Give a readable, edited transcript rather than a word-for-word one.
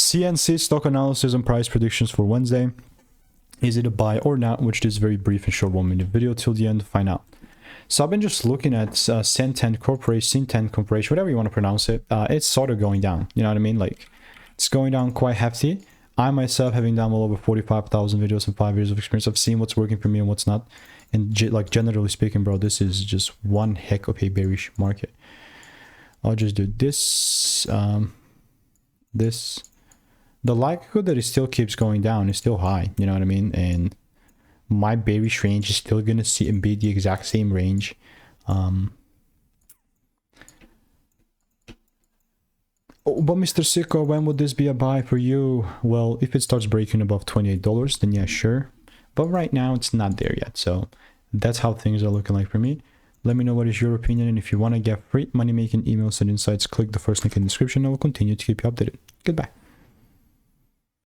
CNC stock analysis and price predictions for Wednesday. Is it a buy or not? Which is very brief and short 1-minute video till the end to find out. So I've been just looking at Centene Corporation, Centene Corporation, whatever you want to pronounce it. It's sort of going down. You know what I mean? Like, it's going down quite hefty. I myself, having done well over 45,000 videos and 5 years of experience, I've seen what's working for me and what's not. And like generally speaking, bro, this is just one heck of a bearish market. I'll just do this. The likelihood that it still keeps going down is still high. You know what I mean? And my bearish range is still going to be the exact same range. But Mr. Sicko, when would this be a buy for you? Well, if it starts breaking above $28, then yeah, sure. But right now, it's not there yet. So that's how things are looking like for me. Let me know what is your opinion. And if you want to get free money-making emails and insights, click the first link in the description. I will continue to keep you updated. Goodbye.